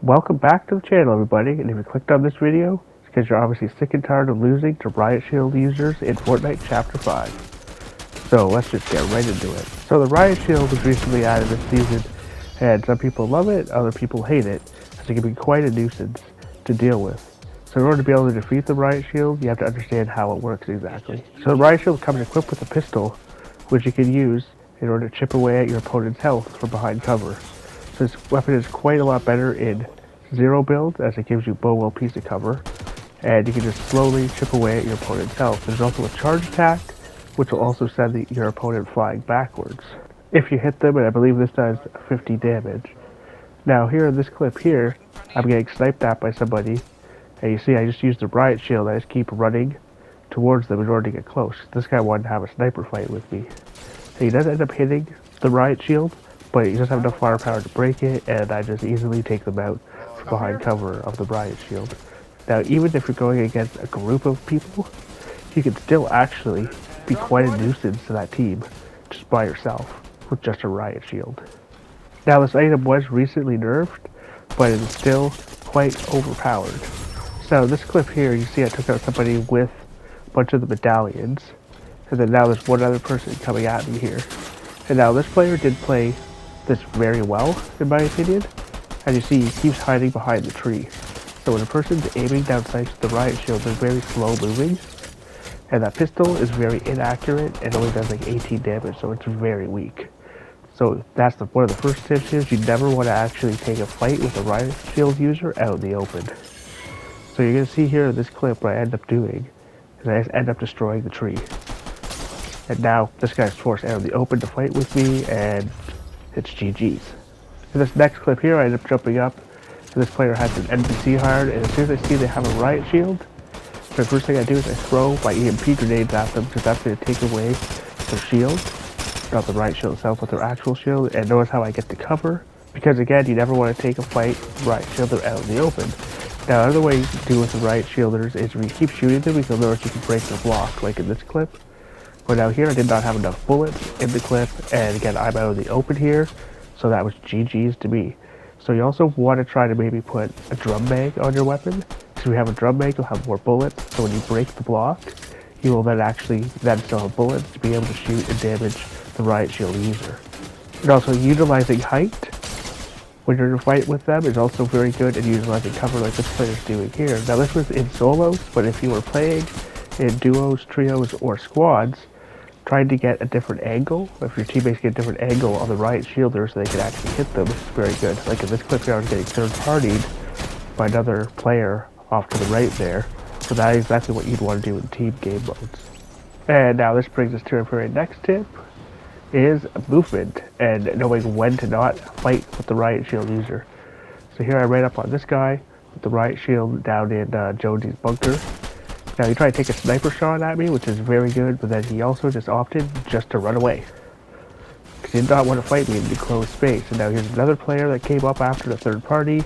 Welcome back to the channel, everybody, and if you clicked on this video, it's because you're obviously sick and tired of losing to Riot Shield users in Fortnite Chapter 5. So let's just get right into it. So the Riot Shield was recently added this season, and some people love it, other people hate it, as it can be quite a nuisance to deal with. So in order to be able to defeat the Riot Shield, you have to understand how it works exactly. So the Riot Shield comes equipped with a pistol, which you can use in order to chip away at your opponent's health from behind cover. So this weapon is quite a lot better in zero build, as it gives you bow well piece of cover, and you can just slowly chip away at your opponent's health. There's also a charge attack, which will also send your opponent flying backwards if you hit them, and I believe this does 50 damage. Now here in this clip here, I'm getting sniped at by somebody, and you see I just used the Riot Shield. I just keep running towards them in order to get close. This guy wanted to have a sniper fight with me. And he does end up hitting the Riot Shield, but he doesn't have enough firepower to break it, and I just easily take them out from behind cover of the Riot Shield. Now, even if you're going against a group of people, you can still actually be quite a nuisance to that team just by yourself with just a Riot Shield. Now, this item was recently nerfed, but it is still quite overpowered. So this clip here, you see I took out somebody with a bunch of the medallions, and then now there's one other person coming at me here. And now this player did play this very well, in my opinion. As you see, he keeps hiding behind the tree. So when a person's aiming down sights with the Riot Shield, they're very slow moving. And that pistol is very inaccurate and only does like 18 damage, so it's very weak. So that's one of the first tips is you never want to actually take a fight with a Riot Shield user out in the open. So you're going to see here in this clip what I end up doing is I just end up destroying the tree. And now this guy's forced out in the open to fight with me, and it's GG's. In this next clip here, I end up jumping up, and this player has an NPC hired, and as soon as I see they have a Riot Shield, the first thing I do is I throw my EMP grenades at them, because that's going to take away their shield. Not the Riot Shield itself, but their actual shield, and notice how I get the cover, because again, you never want to take a fight with Riot Shielder out in the open. Now, another way you can do with the Riot Shielders is when you keep shooting them, you'll notice you can break their block, like in this clip. But now here, I did not have enough bullets in the clip, and again, I'm out in the open here, so that was GG's to me. So you also want to try to maybe put a drum mag on your weapon. So if you have a drum mag, you'll have more bullets, so when you break the block, you will then actually still have bullets to be able to shoot and damage the Riot Shield user. And also, utilizing height when you're in a fight with them is also very good, and utilizing cover like this player is doing here. Now this was in solos, but if you were playing in duos, trios, or squads, trying to get a different angle, if your teammates get a different angle on the Riot Shielder so they can actually hit them, is very good. Like in this clip here, I was getting third-partied by another player off to the right there, so that is exactly what you'd want to do in team game modes. And now this brings us to our very next tip, is movement, and knowing when to not fight with the Riot Shield user. So here I ran up on this guy with the Riot Shield down in Jonesy's bunker. Now he tried to take a sniper shot at me, which is very good, but then he also just opted just to run away. Because he did not want to fight me in the closed space. And now here's another player that came up after the third party.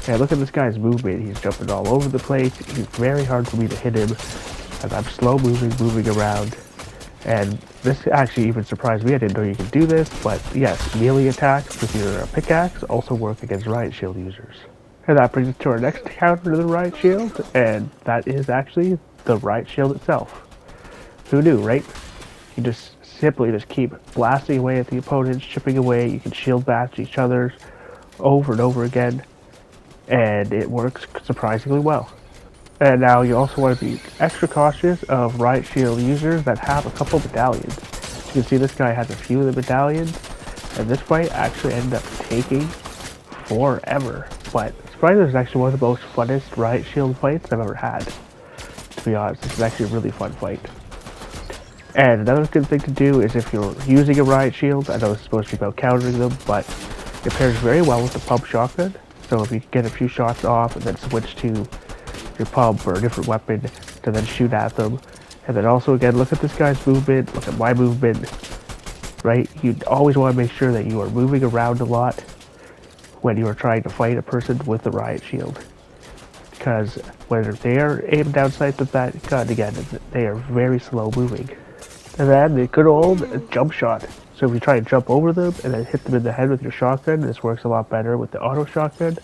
And look at this guy's movement. He's jumping all over the place. He's very hard for me to hit him, as I'm slow moving around. And this actually even surprised me. I didn't know you could do this, but yes, melee attacks with your pickaxe also work against Riot Shield users. And that brings us to our next counter to the Riot Shield, and that is actually the Riot Shield itself. Who knew, right? You just simply keep blasting away at the opponents, chipping away. You can shield bash each other over and over again, and it works surprisingly well. And now you also want to be extra cautious of Riot Shield users that have a couple medallions. So you can see this guy has a few of the medallions, and this fight actually ended up taking forever. But surprisingly, this is actually one of the most funnest Riot Shield fights I've ever had. To be honest, this is actually a really fun fight. And another good thing to do is if you're using a Riot Shield, I know it's supposed to be about countering them, but it pairs very well with the pump shotgun. So if you get a few shots off and then switch to your pump or a different weapon to then shoot at them. And then also again, look at this guy's movement, look at my movement, right? You always want to make sure that you are moving around a lot when you are trying to fight a person with the Riot Shield. Because when they are aimed down sights with that gun, again, they are very slow moving. And then the good old jump shot. So if you try and jump over them and then hit them in the head with your shotgun, this works a lot better with the auto shotgun.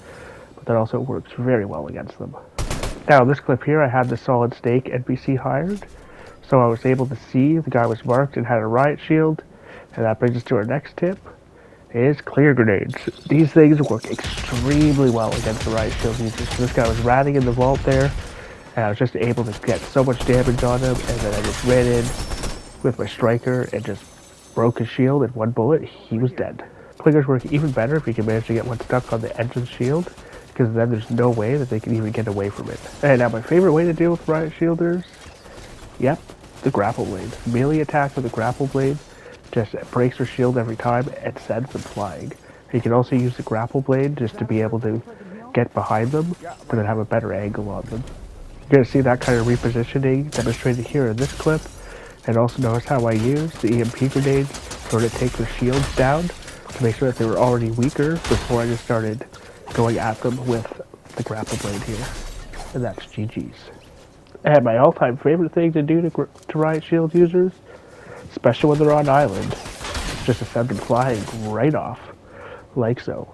but that also works very well against them. Now, in this clip here, I had the solid snake NPC hired, so I was able to see the guy was marked and had a riot shield, and that brings us to our next tip, is clear grenades. These things work extremely well against the riot shield users. So this guy was ratting in the vault there, and I was just able to get so much damage on him, and then I just ran in with my striker and just broke his shield in one bullet. He was dead. Clingers work even better if you can manage to get one stuck on the edge of the shield, because then there's no way that they can even get away from it. And now my favorite way to deal with riot shielders, yep, the grapple blade. Melee attack with a grapple blade just breaks their shield every time and sends them flying. You can also use the grapple blade just to be able to get behind them, but then have a better angle on them. You're going to see that kind of repositioning demonstrated here in this clip, and also notice how I used the EMP grenades in order to take their shields down to make sure that they were already weaker before I just started going at them with the grapple blade here. And that's GG's. And my all-time favorite thing to do to riot shield users, especially when they're on island, just to send them flying right off, like so,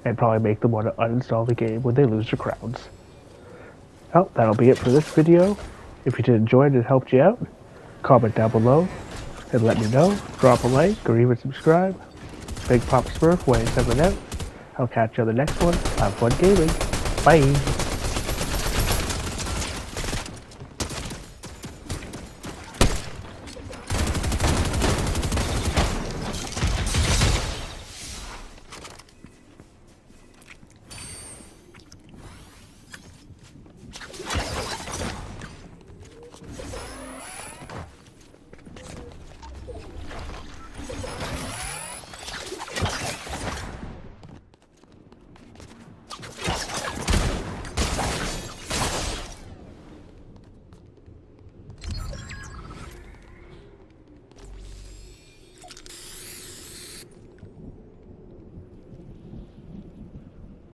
and probably make them want to uninstall the game when they lose their crowns. Well, that'll be it for this video. If you did enjoy it and it helped you out, comment down below and let me know. Drop a like or even subscribe. Big Papa Smurf, way 7 out. I'll catch you on the next one. Have fun gaming. Bye.